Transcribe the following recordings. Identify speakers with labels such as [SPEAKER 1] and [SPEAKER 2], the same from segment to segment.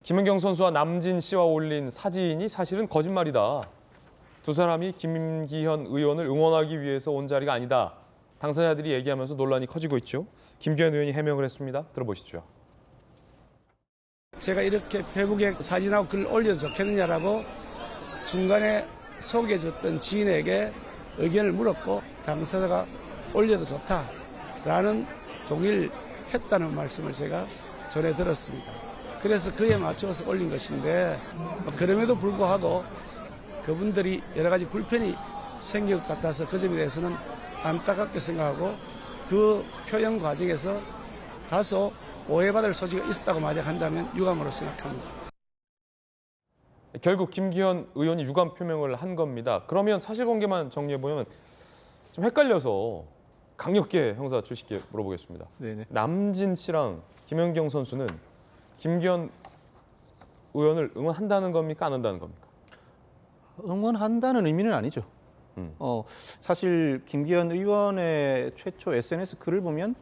[SPEAKER 1] 김연경 선수와 남진 씨와 올린 사진이 사실은 거짓말이다. 두 사람이 김기현 의원을 응원하기 위해서 온 자리가 아니다. 당사자들이 얘기하면서 논란이 커지고 있죠. 김기현 의원이 해명을 했습니다. 들어보시죠.
[SPEAKER 2] 제가 이렇게 페북에 사진하고 글을 올려도 좋겠느냐라고 중간에 소개해줬던 지인에게 의견을 물었고 당사자가 올려도 좋다라는 동의를 했다는 말씀을 제가 전해 들었습니다. 그래서 그에 맞춰서 올린 것인데 그럼에도 불구하고 그분들이 여러 가지 불편이 생길 것 같아서 그 점에 대해서는 안타깝게 생각하고 그 표현 과정에서 다소 오해받을 소지가 있었다고 만약 한다면 유감으로 생각합니다.
[SPEAKER 1] 결국 김기현 의원이 유감 표명을 한 겁니다. 그러면 사실관계만 정리해보면 좀 헷갈려서 강력계 형사 출시께 물어보겠습니다.
[SPEAKER 3] 네네.
[SPEAKER 1] 남진 씨랑 김연경 선수는 김기현 의원을 응원한다는 겁니까? 안 한다는 겁니까?
[SPEAKER 3] 응원한다는 의미는 아니죠. 사실 김기현 의원의 최초 SNS 글을 보면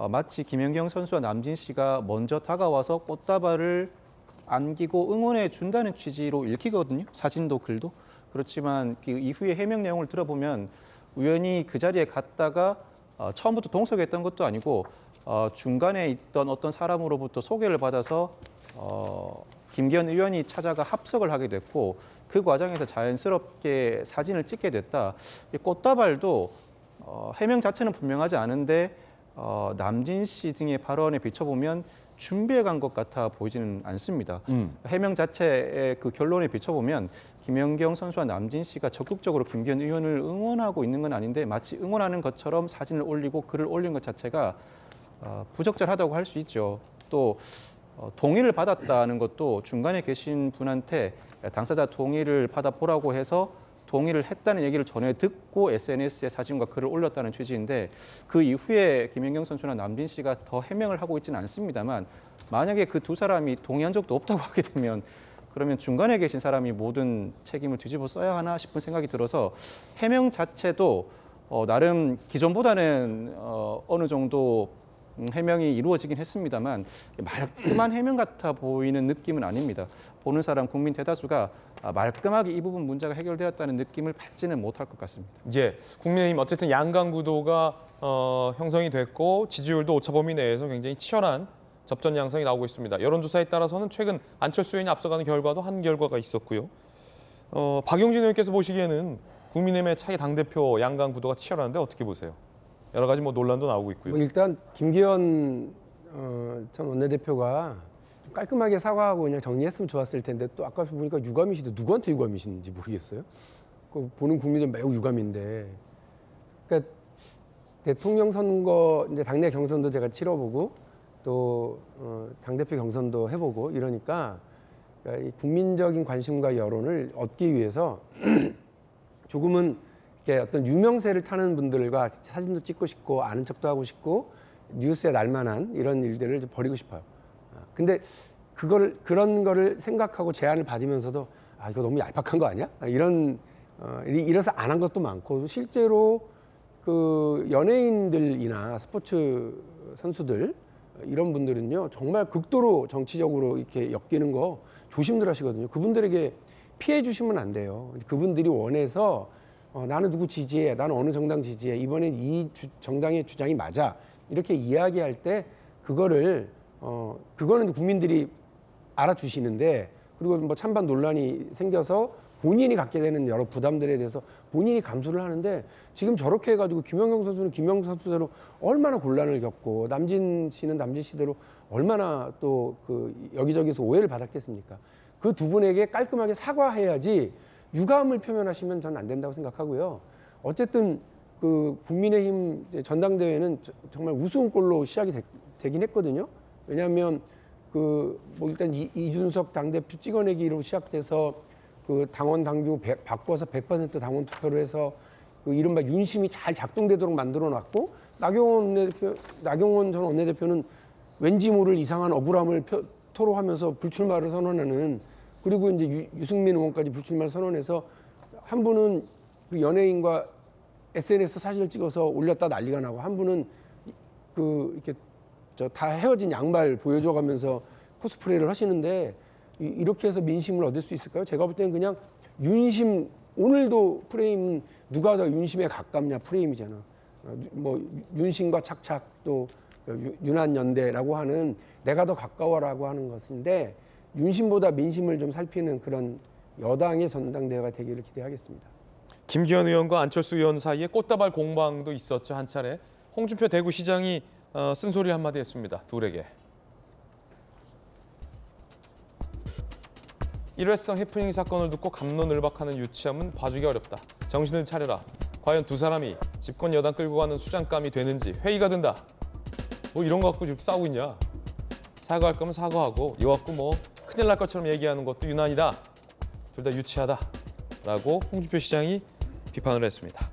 [SPEAKER 3] 마치 김연경 선수와 남진 씨가 먼저 다가와서 꽃다발을 안기고 응원해 준다는 취지로 읽히거든요. 사진도 글도. 그렇지만 그 이후에 해명 내용을 들어보면 의원이 그 자리에 갔다가 처음부터 동석했던 것도 아니고 중간에 있던 어떤 사람으로부터 소개를 받아서 김기현 의원이 찾아가 합석을 하게 됐고 그 과정에서 자연스럽게 사진을 찍게 됐다. 이 꽃다발도 해명 자체는 분명하지 않은데 남진 씨 등의 발언에 비춰보면 준비해 간 것 같아 보이지는 않습니다. 해명 자체의 그 결론에 비춰보면 김연경 선수와 남진 씨가 적극적으로 김기현 의원을 응원하고 있는 건 아닌데 마치 응원하는 것처럼 사진을 올리고 글을 올린 것 자체가 부적절하다고 할 수 있죠. 또 동의를 받았다는 것도 중간에 계신 분한테 당사자 동의를 받아보라고 해서 동의를 했다는 얘기를 전해 듣고 SNS에 사진과 글을 올렸다는 취지인데 그 이후에 김연경 선수나 남진 씨가 더 해명을 하고 있지는 않습니다만 만약에 그 두 사람이 동의한 적도 없다고 하게 되면 그러면 중간에 계신 사람이 모든 책임을 뒤집어 써야 하나 싶은 생각이 들어서 해명 자체도 나름 기존보다는 어느 정도 해명이 이루어지긴 했습니다만 말끔한 해명 같아 보이는 느낌은 아닙니다. 보는 사람 국민 대다수가 말끔하게 이 부분 문제가 해결되었다는 느낌을 받지는 못할 것 같습니다.
[SPEAKER 1] 예, 국민의힘 어쨌든 양강 구도가 형성이 됐고 지지율도 오차범위 내에서 굉장히 치열한 접전 양상이 나오고 있습니다. 여론조사에 따라서는 최근 안철수 의원이 앞서가는 결과도 한 결과가 있었고요. 박용진 의원께서 보시기에는 국민의힘의 차기 당대표 양강 구도가 치열한데 어떻게 보세요? 여러 가지 논란도 나오고 있고요.
[SPEAKER 4] 일단 김기현 전 원내대표가 깔끔하게 사과하고 그냥 정리했으면 좋았을 텐데 또 아까 보니까 유감이시도 누구한테 유감이신지 모르겠어요. 보는 국민들 매우 유감인데, 그러니까 대통령 선거 이제 당내 경선도 제가 치러보고 또 당대표 경선도 해보고 이러니까 그러니까 이 국민적인 관심과 여론을 얻기 위해서 조금은 어떤 유명세를 타는 분들과 사진도 찍고 싶고 아는 척도 하고 싶고 뉴스에 날만한 이런 일들을 좀 버리고 싶어요. 근데 그런 거를 생각하고 제안을 받으면서도 이거 너무 얄팍한 거 아니야? 이래서 안 한 것도 많고 실제로 그 연예인들이나 스포츠 선수들 이런 분들은요 정말 극도로 정치적으로 이렇게 엮이는 거 조심들 하시거든요. 그분들에게 피해 주시면 안 돼요. 그분들이 원해서 나는 누구 지지해, 나는 어느 정당 지지해, 이번엔 이 정당의 주장이 맞아 이렇게 이야기할 때 그거는 국민들이 알아주시는데, 그리고 뭐 찬반 논란이 생겨서 본인이 갖게 되는 여러 부담들에 대해서 본인이 감수를 하는데 지금 저렇게 해가지고 김연경 선수는 김연경 선수대로 얼마나 곤란을 겪고 남진 씨는 남진 씨대로 얼마나 또 그 여기저기서 오해를 받았겠습니까? 그 두 분에게 깔끔하게 사과해야지 유감을 표현하시면 저는 안 된다고 생각하고요. 어쨌든 그 국민의힘 전당대회는 정말 우스운 꼴로 시작이 되긴 했거든요. 왜냐하면 뭐 일단 이준석 당대표 찍어내기로 시작돼서 그 당원 당규 바꿔서 100% 당원 투표를 해서 그 이른바 윤심이 잘 작동되도록 만들어 놨고 나경원 전 원내대표는 왠지 모를 이상한 억울함을 토로하면서 불출마를 선언하는, 그리고 이제 유승민 의원까지 불출마를 선언해서 한 분은 그 연예인과 SNS 사진을 찍어서 올렸다 난리가 나고 한 분은 이렇게 다 헤어진 양말 보여줘가면서 코스프레를 하시는데 이렇게 해서 민심을 얻을 수 있을까요? 제가 볼 때는 그냥 윤심, 오늘도 프레임은 누가 더 윤심에 가깝냐 프레임이잖아. 뭐 윤심과 착착 또 윤한연대라고 하는 내가 더 가까워라고 하는 것인데 윤심보다 민심을 좀 살피는 그런 여당의 전당대회가 되기를 기대하겠습니다.
[SPEAKER 1] 김기현 의원과 안철수 의원 사이에 꽃다발 공방도 있었죠. 한 차례. 홍준표 대구시장이 쓴소리 한마디 했습니다. 둘에게. 일회성 해프닝 사건을 듣고 갑론을박하는 유치함은 봐주기 어렵다. 정신을 차려라. 과연 두 사람이 집권 여당 끌고 가는 수장감이 되는지 회의가 된다. 뭐 이런 거 갖고 지금 싸우고 있냐. 사과할 거면 사과하고 이거 갖고 뭐 큰일 날 것처럼 얘기하는 것도 유난이다. 둘 다 유치하다. 라고 홍준표 시장이 비판을 했습니다.